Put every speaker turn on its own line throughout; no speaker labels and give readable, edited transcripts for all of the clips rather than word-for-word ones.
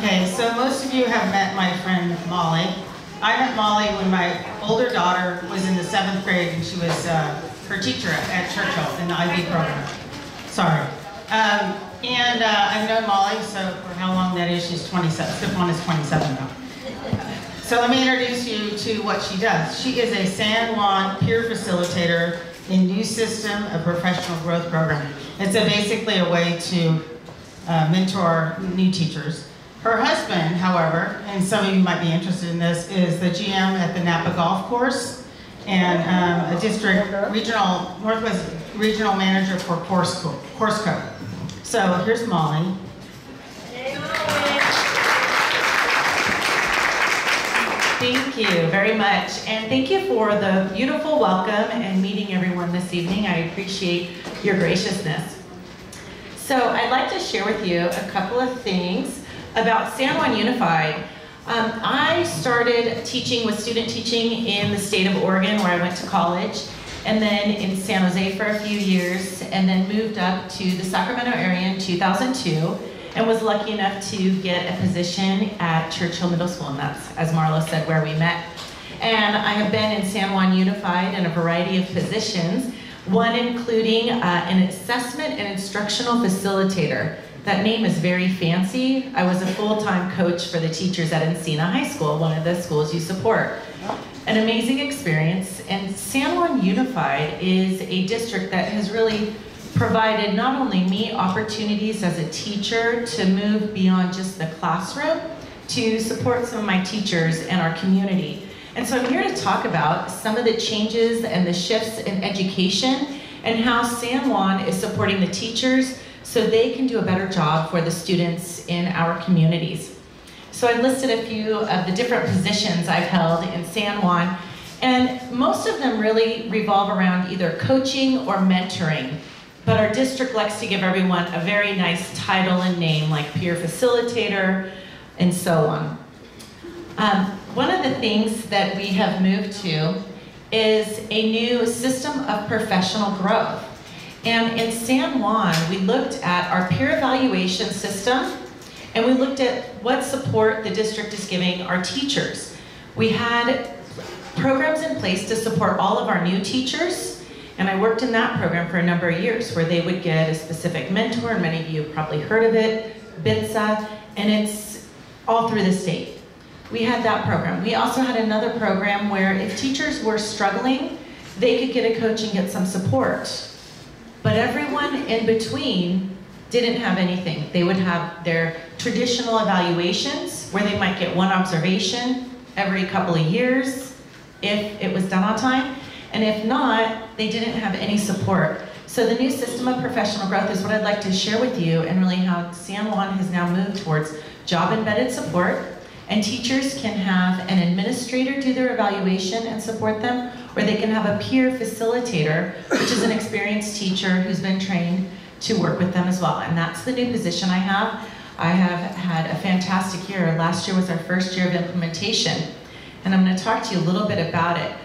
Okay, so most of you have met my friend Molly. I met Molly when my older daughter was in the 7th grade and she was her teacher at Churchill in the IB program. Sorry. I've known Molly for how long that is. She's 27. Fifth one is 27 now. So let me introduce you to what she does. She is a San Juan peer facilitator in New System, a professional growth program. It's basically a way to mentor new teachers. Her husband, however, and some of you might be interested in this, is the GM at the Napa Golf Course and a district regional, Northwest regional manager for course code. So here's Molly.
Thank you very much, and thank you for the beautiful welcome and meeting everyone this evening. I appreciate your graciousness. So I'd like to share with you a couple of things about San Juan Unified. I started teaching with student teaching in the state of Oregon where I went to college, and then in San Jose for a few years, and then moved up to the Sacramento area in 2002, and was lucky enough to get a position at Churchill Middle School, and that's, as Marlo said, where we met. And I have been in San Juan Unified in a variety of positions, one including an assessment and instructional facilitator. That name is very fancy. I was a full-time coach for the teachers at Encina High School, one of the schools you support. An amazing experience, and San Juan Unified is a district that has really provided not only me opportunities as a teacher to move beyond just the classroom to support some of my teachers and our community. And so I'm here to talk about some of the changes and the shifts in education and how San Juan is supporting the teachers so they can do a better job for the students in our communities. So I've listed a few of the different positions I've held in San Juan, and most of them really revolve around either coaching or mentoring. But our district likes to give everyone a very nice title and name, like peer facilitator, and so on. One of the things that we have moved to is a new system of professional growth. And in San Juan, we looked at our peer evaluation system, and we looked at what support the district is giving our teachers. We had programs in place to support all of our new teachers, and I worked in that program for a number of years where they would get a specific mentor, and many of you have probably heard of it, BITSA, and it's all through the state. We had that program. We also had another program where if teachers were struggling, they could get a coach and get some support. But everyone in between didn't have anything. They would have their traditional evaluations where they might get one observation every couple of years if it was done on time. And if not, they didn't have any support. So the new system of professional growth is what I'd like to share with you, and really how San Juan has now moved towards job-embedded support, and teachers can have an administrator do their evaluation and support them, or they can have a peer facilitator, which is an experienced teacher who's been trained to work with them as well. And that's the new position I have. I have had a fantastic year. Last year was our first year of implementation, and I'm going to talk to you a little bit about it.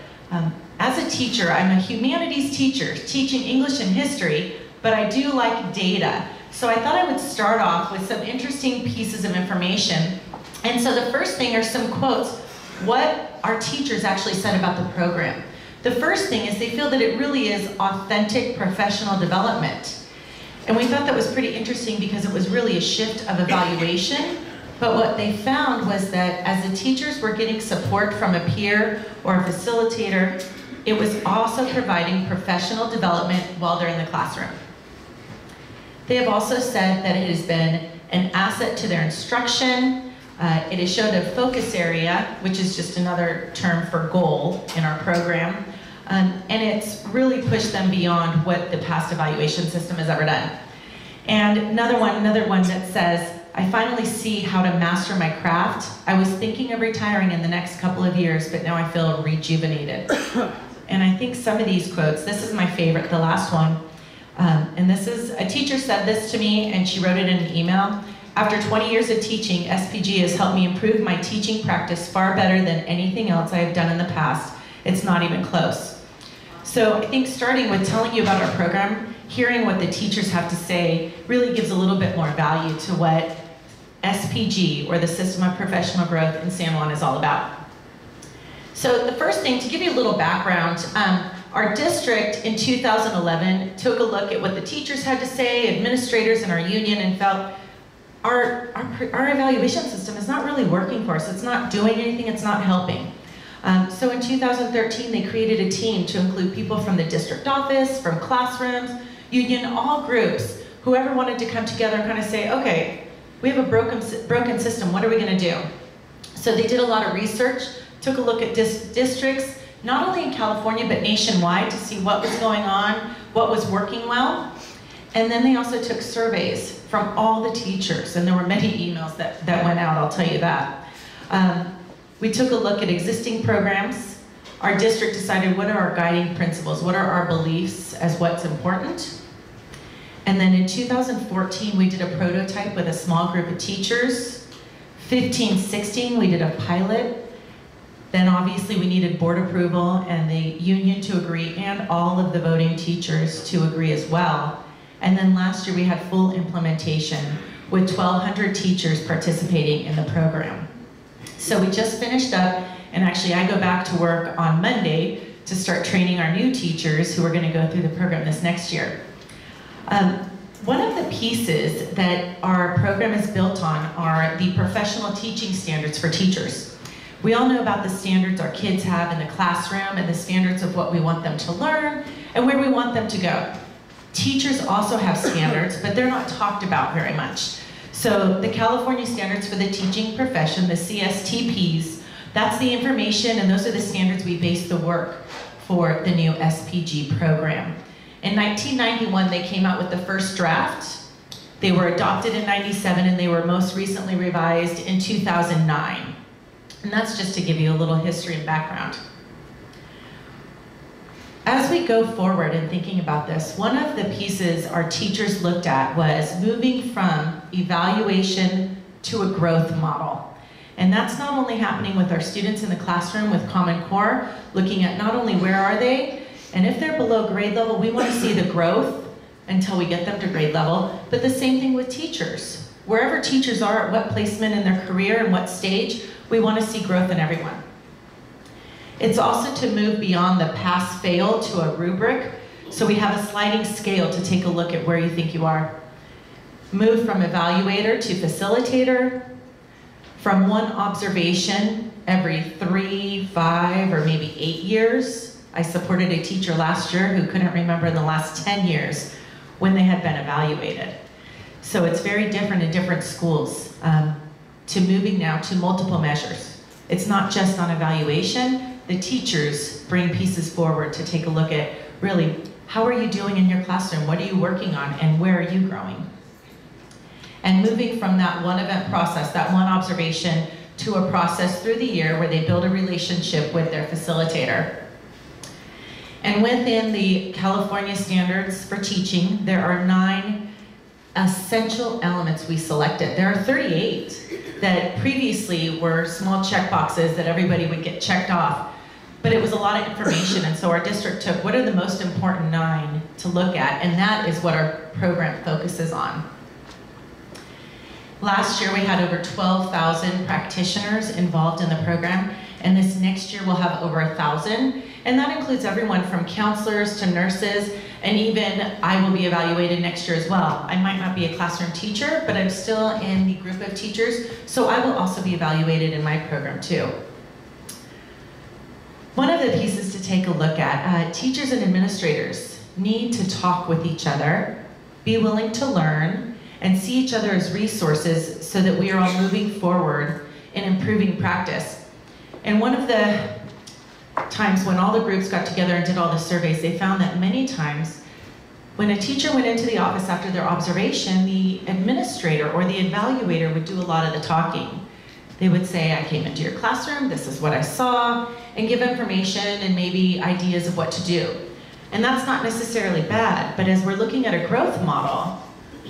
As a teacher, I'm a humanities teacher, teaching English and history, but I do like data. So I thought I would start off with some interesting pieces of information. And so the first thing are some quotes, what our teachers actually said about the program. The first thing is they feel that it really is authentic professional development. And we thought that was pretty interesting because it was really a shift of evaluation. But what they found was that as the teachers were getting support from a peer or a facilitator, it was also providing professional development while they're in the classroom. They have also said that it has been an asset to their instruction. It has showed a focus area, which is just another term for goal in our program. And it's really pushed them beyond what the past evaluation system has ever done. And another one that says, I finally see how to master my craft. I was thinking of retiring in the next couple of years, but now I feel rejuvenated. And I think some of these quotes, this is my favorite, the last one. And this is, a teacher said this to me and she wrote it in an email. After 20 years of teaching, SPG has helped me improve my teaching practice far better than anything else I have done in the past. It's not even close. So I think starting with telling you about our program, hearing what the teachers have to say really gives a little bit more value to what SPG, or the System of Professional Growth in San Juan, is all about. So the first thing, to give you a little background, our district in 2011 took a look at what the teachers had to say, administrators in our union, and felt our evaluation system is not really working for us. It's not doing anything, it's not helping. So in 2013, they created a team to include people from the district office, from classrooms, union, all groups, whoever wanted to come together and kind of say, okay, we have a broken system, what are we gonna do? So they did a lot of research, took a look at districts, not only in California, but nationwide, to see what was going on, what was working well. And then they also took surveys from all the teachers, and there were many emails that went out, I'll tell you that. We took a look at existing programs. Our district decided what are our guiding principles, what are our beliefs as what's important. And then in 2014, we did a prototype with a small group of teachers. 15, 16, we did a pilot. Then obviously we needed board approval and the union to agree, and all of the voting teachers to agree as well. And then last year we had full implementation with 1,200 teachers participating in the program. So we just finished up, and actually I go back to work on Monday to start training our new teachers who are going to go through the program this next year. One of the pieces that our program is built on are the professional teaching standards for teachers. We all know about the standards our kids have in the classroom and the standards of what we want them to learn and where we want them to go. Teachers also have standards, but they're not talked about very much. So the California Standards for the Teaching Profession, the CSTPs, that's the information, and those are the standards we base the work for the new SPG program. In 1991, they came out with the first draft. They were adopted in 97, and they were most recently revised in 2009. And that's just to give you a little history and background. As we go forward in thinking about this, one of the pieces our teachers looked at was moving from evaluation to a growth model. And that's not only happening with our students in the classroom with Common Core, looking at not only where are they, and if they're below grade level, we want to see the growth until we get them to grade level, but the same thing with teachers. Wherever teachers are, at what placement in their career and what stage, we want to see growth in everyone. It's also to move beyond the pass-fail to a rubric. So we have a sliding scale to take a look at where you think you are. Move from evaluator to facilitator, from one observation every 3, 5, or maybe 8 years. I supported a teacher last year who couldn't remember in the last 10 years when they had been evaluated. So it's very different in different schools, to moving now to multiple measures. It's not just on evaluation. The teachers bring pieces forward to take a look at, really, how are you doing in your classroom? What are you working on? And where are you growing? And moving from that one event process, that one observation, to a process through the year where they build a relationship with their facilitator. And within the California Standards for Teaching, there are 9 essential elements we selected. There are 38 that previously were small check boxes that everybody would get checked off. But it was a lot of information, and so our district took what are the most important 9 to look at, and that is what our program focuses on. Last year we had over 12,000 practitioners involved in the program, and this next year we'll have over 1,000, and that includes everyone from counselors to nurses, and even I will be evaluated next year as well. I might not be a classroom teacher, but I'm still in the group of teachers, so I will also be evaluated in my program too. One of the pieces to take a look at, teachers and administrators need to talk with each other, be willing to learn, and see each other as resources so that we are all moving forward in improving practice. And one of the times when all the groups got together and did all the surveys, they found that many times when a teacher went into the office after their observation, the administrator or the evaluator would do a lot of the talking. They would say, I came into your classroom, this is what I saw, and give information and maybe ideas of what to do. And that's not necessarily bad, but as we're looking at a growth model,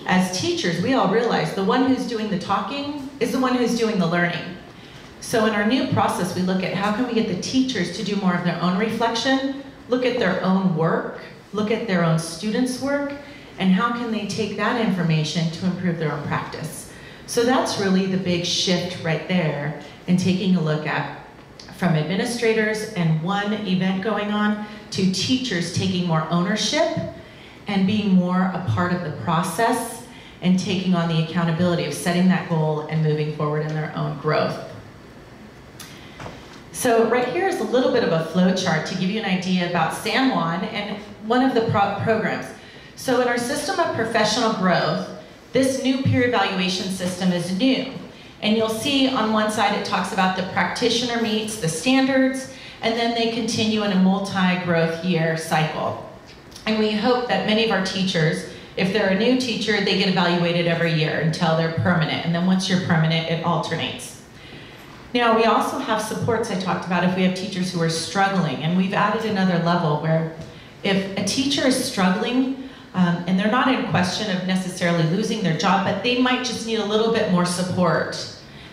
as teachers, we all realize the one who's doing the talking is the one who's doing the learning. So in our new process, we look at how can we get the teachers to do more of their own reflection, look at their own work, look at their own students' work, and how can they take that information to improve their own practice. So that's really the big shift right there in taking a look at from administrators and one event going on to teachers taking more ownership and being more a part of the process and taking on the accountability of setting that goal and moving forward in their own growth. So right here is a little bit of a flow chart to give you an idea about San Juan and one of the programs. So in our system of professional growth, this new peer evaluation system is new. And you'll see on one side it talks about the practitioner meets the standards, and then they continue in a multi-growth year cycle. And we hope that many of our teachers, if they're a new teacher, they get evaluated every year until they're permanent. And then once you're permanent, it alternates. Now, we also have supports I talked about if we have teachers who are struggling, and we've added another level where if a teacher is struggling, and they're not in question of necessarily losing their job, but they might just need a little bit more support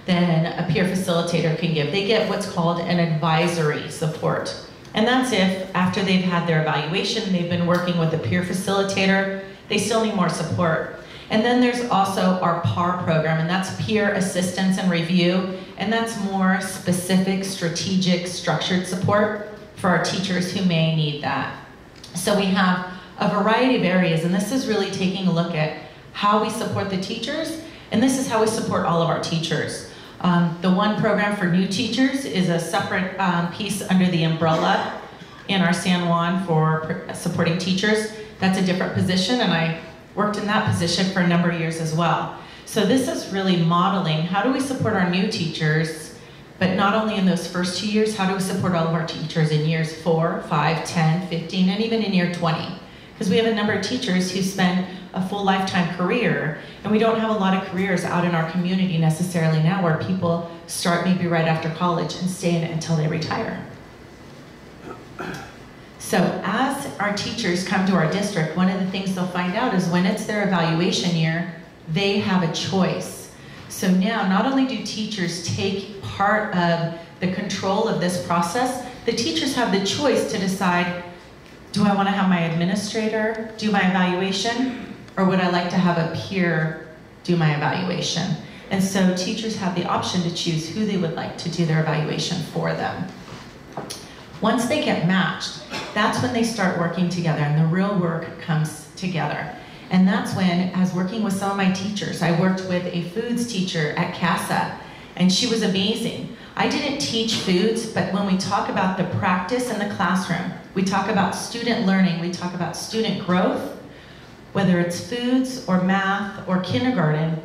than a peer facilitator can give. They get what's called an advisory support. And that's if, after they've had their evaluation, they've been working with a peer facilitator, they still need more support. And then there's also our PAR program, and that's peer assistance and review, and that's more specific, strategic, structured support for our teachers who may need that. So we have a variety of areas, and this is really taking a look at how we support the teachers, and this is how we support all of our teachers. The one program for new teachers is a separate piece under the umbrella in our San Juan for supporting teachers. That's a different position, and I worked in that position for a number of years as well. So this is really modeling how do we support our new teachers, but not only in those first 2 years, how do we support all of our teachers in years 4, 5, 10, 15, and even in year 20? Because we have a number of teachers who spend a full lifetime career, and we don't have a lot of careers out in our community necessarily now where people start maybe right after college and stay in it until they retire. So as our teachers come to our district, one of the things they'll find out is when it's their evaluation year, they have a choice. So now, not only do teachers take part of the control of this process, the teachers have the choice to decide, do I want to have my administrator do my evaluation, or would I like to have a peer do my evaluation? And so teachers have the option to choose who they would like to do their evaluation for them. Once they get matched, that's when they start working together and the real work comes together. And that's when, as working with some of my teachers, I worked with a foods teacher at CASA, and she was amazing. I didn't teach foods, but when we talk about the practice in the classroom, we talk about student learning, we talk about student growth, whether it's foods or math or kindergarten,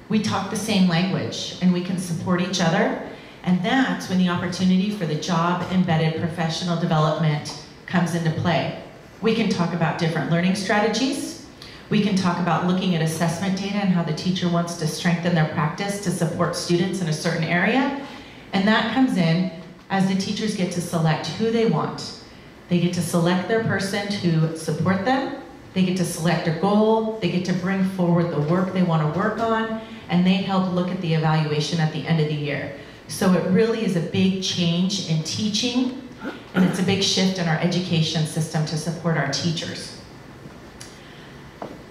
we talk the same language and we can support each other. And that's when the opportunity for the job-embedded professional development comes into play. We can talk about different learning strategies. We can talk about looking at assessment data and how the teacher wants to strengthen their practice to support students in a certain area. And that comes in as the teachers get to select who they want. They get to select their person to support them. They get to select a goal. They get to bring forward the work they want to work on, and they help look at the evaluation at the end of the year. So it really is a big change in teaching, and it's a big shift in our education system to support our teachers.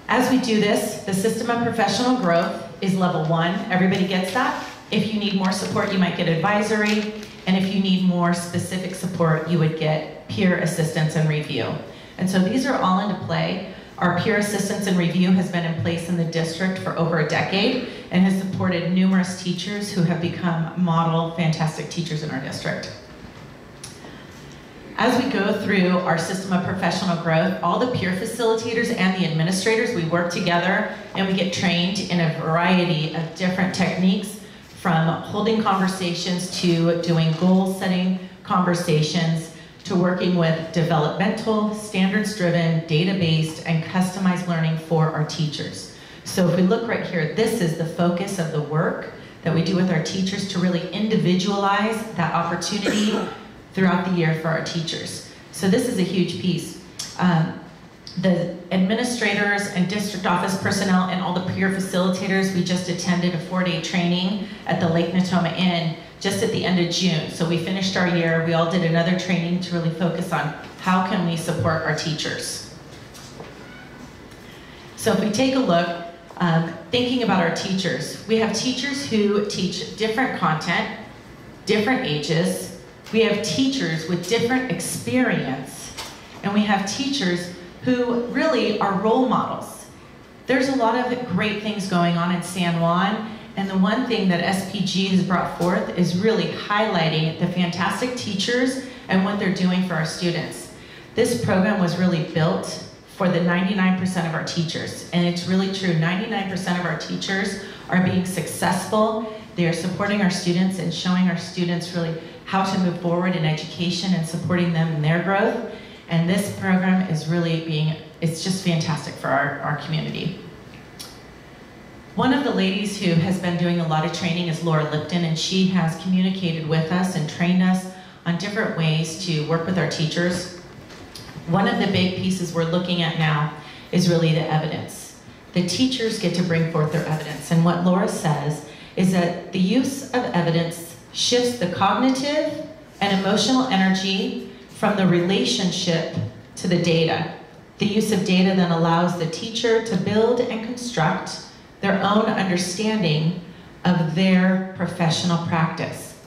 As we do this, the system of professional growth is level 1. Everybody gets that. If you need more support, you might get advisory, and if you need more specific support, you would get peer assistance and review. And so these are all into play. Our peer assistance and review has been in place in the district for over a decade and has supported numerous teachers who have become model fantastic teachers in our district. As we go through our system of professional growth, all the peer facilitators and the administrators, we work together and we get trained in a variety of different techniques, from holding conversations to doing goal-setting conversations to working with developmental, standards-driven, data-based, and customized learning for our teachers. So if we look right here, this is the focus of the work that we do with our teachers to really individualize that opportunity throughout the year for our teachers. So this is a huge piece. The administrators and district office personnel and all the peer facilitators, we just attended a 4-day training at the Lake Natoma Inn just at the end of June. So we finished our year, we all did another training to really focus on how can we support our teachers. So if we take a look, thinking about our teachers. We have teachers who teach different content, different ages. We have teachers with different experience. And we have teachers who really are role models. There's a lot of great things going on in San Juan. And the one thing that SPG has brought forth is really highlighting the fantastic teachers and what they're doing for our students. This program was really built for the 99% of our teachers. And it's really true, 99% of our teachers are being successful. They are supporting our students and showing our students really how to move forward in education and supporting them in their growth. And this program is really it's just fantastic for our community. One of the ladies who has been doing a lot of training is Laura Lipton, and she has communicated with us and trained us on different ways to work with our teachers. One of the big pieces we're looking at now is really the evidence. The teachers get to bring forth their evidence, and what Laura says is that the use of evidence shifts the cognitive and emotional energy from the relationship to the data. The use of data then allows the teacher to build and construct their own understanding of their professional practice.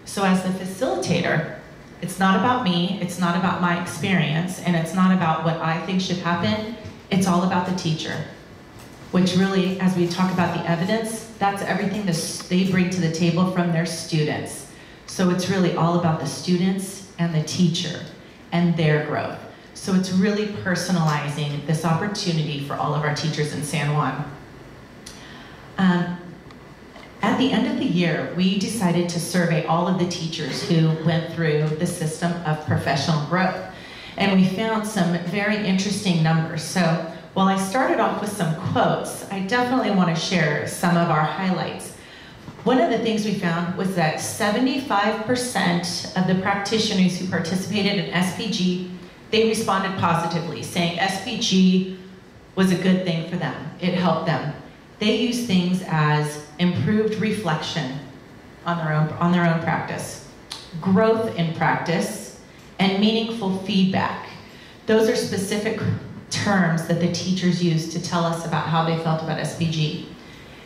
So as the facilitator, it's not about me, it's not about my experience, and it's not about what I think should happen, it's all about the teacher. Which really, as we talk about the evidence, that's everything they bring to the table from their students. So it's really all about the students and the teacher and their growth. So it's really personalizing this opportunity for all of our teachers in San Juan. At the end of the year, we decided to survey all of the teachers who went through the system of professional growth. And we found some very interesting numbers. So while I started off with some quotes, I definitely want to share some of our highlights. One of the things we found was that 75% of the practitioners who participated in SPG, they responded positively, saying SPG was a good thing for them. It helped them. They use things as improved reflection on their own practice, growth in practice, and meaningful feedback. Those are specific terms that the teachers use to tell us about how they felt about SPG.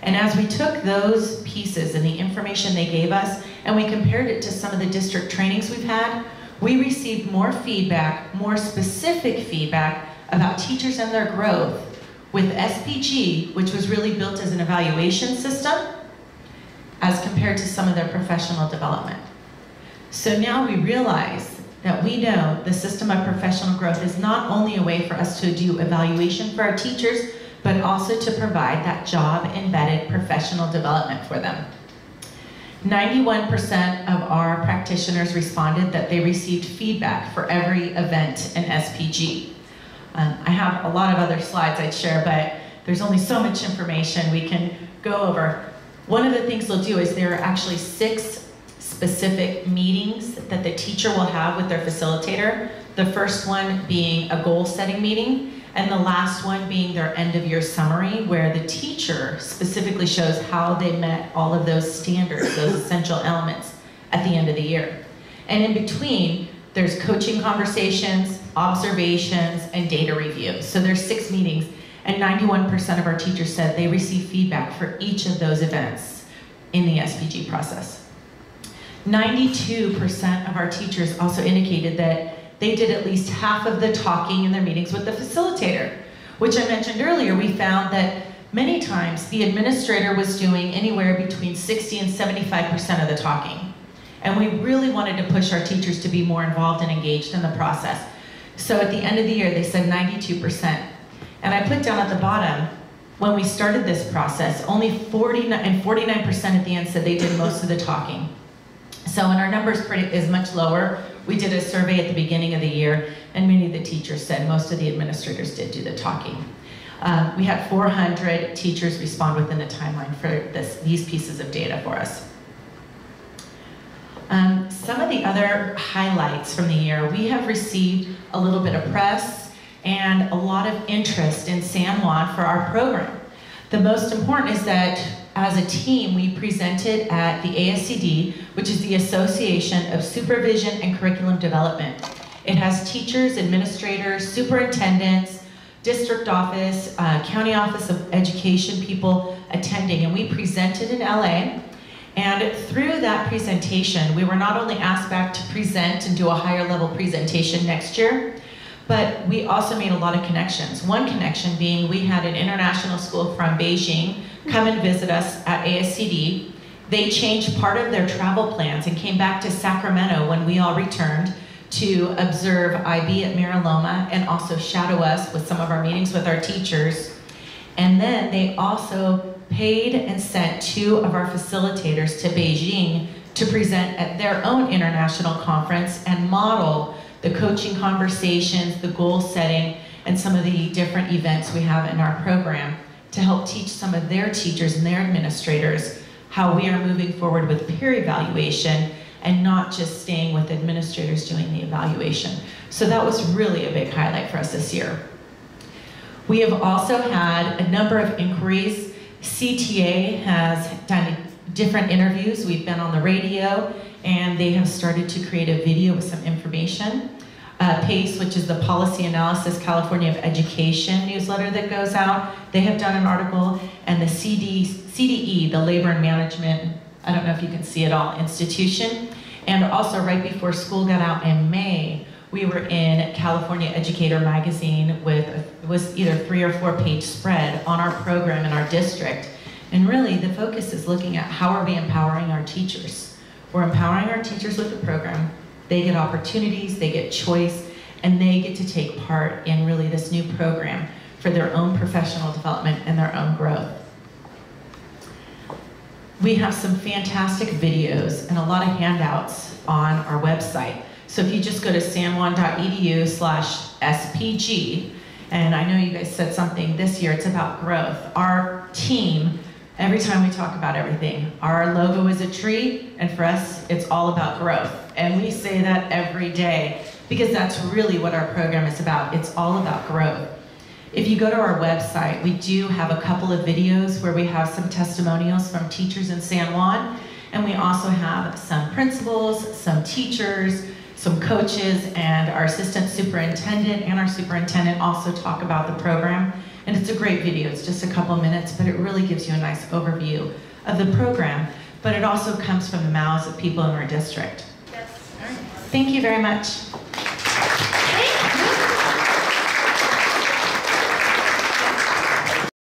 And as we took those pieces and the information they gave us, and we compared it to some of the district trainings we've had, we received more feedback, more specific feedback about teachers and their growth with SPG, which was really built as an evaluation system, as compared to some of their professional development. So now we realize that we know the system of professional growth is not only a way for us to do evaluation for our teachers, but also to provide that job-embedded professional development for them. 91% of our practitioners responded that they received feedback for every event in SPG. I have a lot of other slides I'd share, but there's only so much information we can go over. One of the things they'll do is there are actually 6 specific meetings that the teacher will have with their facilitator. The first one being a goal-setting meeting, and the last one being their end-of-year summary, where the teacher specifically shows how they met all of those standards, those essential elements at the end of the year. And in between, there's coaching conversations, observations, and data review. So there's 6 meetings, and 91% of our teachers said they receive feedback for each of those events in the SPG process. 92% of our teachers also indicated that they did at least half of the talking in their meetings with the facilitator, which I mentioned earlier. We found that many times the administrator was doing anywhere between 60 and 75% of the talking. And we really wanted to push our teachers to be more involved and engaged in the process. So at the end of the year, they said 92%. And I put down at the bottom, when we started this process, only 49% at the end said they did most of the talking. So when our numbers is much lower, we did a survey at the beginning of the year, and many of the teachers said most of the administrators did do the talking. We had 400 teachers respond within the timeline for these pieces of data for us. Some of the other highlights from the year, we have received a little bit of press and a lot of interest in San Juan for our program. The most important is that as a team, we presented at the ASCD, which is the Association of Supervision and Curriculum Development. It has teachers, administrators, superintendents, district office, county office of education people attending, and we presented in LA. And through that presentation, we were not only asked back to present and do a higher level presentation next year, but we also made a lot of connections. One connection being we had an international school from Beijing come and visit us at ASCD. They changed part of their travel plans and came back to Sacramento when we all returned to observe IB at Mira Loma and also shadow us with some of our meetings with our teachers. And then they also paid and sent 2 of our facilitators to Beijing to present at their own international conference and model the coaching conversations, the goal setting, and some of the different events we have in our program to help teach some of their teachers and their administrators how we are moving forward with peer evaluation and not just staying with administrators doing the evaluation. So that was really a big highlight for us this year. We have also had a number of inquiries. CTA has done different interviews. We've been on the radio, and they have started to create a video with some information. PACE, which is the Policy Analysis California of Education newsletter that goes out, they have done an article, and the CDE, the Labor and Management, I don't know if you can see it all, institution. And also right before school got out in May, we were in California Educator magazine with, it was either 3 or 4 page spread on our program in our district. And really the focus is looking at how are we empowering our teachers. We're empowering our teachers with the program. They get opportunities, they get choice, and they get to take part in really this new program for their own professional development and their own growth. We have some fantastic videos and a lot of handouts on our website. So if you just go to sanjuan.edu/SPG, and I know you guys said something this year, it's about growth. Our team, every time we talk about everything, our logo is a tree, and for us, it's all about growth. And we say that every day because that's really what our program is about. It's all about growth. If you go to our website, we do have a couple of videos where we have some testimonials from teachers in San Juan, and we also have some principals, some teachers, some coaches, and our assistant superintendent and our superintendent also talk about the program. And it's a great video. It's just a couple minutes, but it really gives you a nice overview of the program. But it also comes from the mouths of people in our district. Yes. All right. Thank you very much.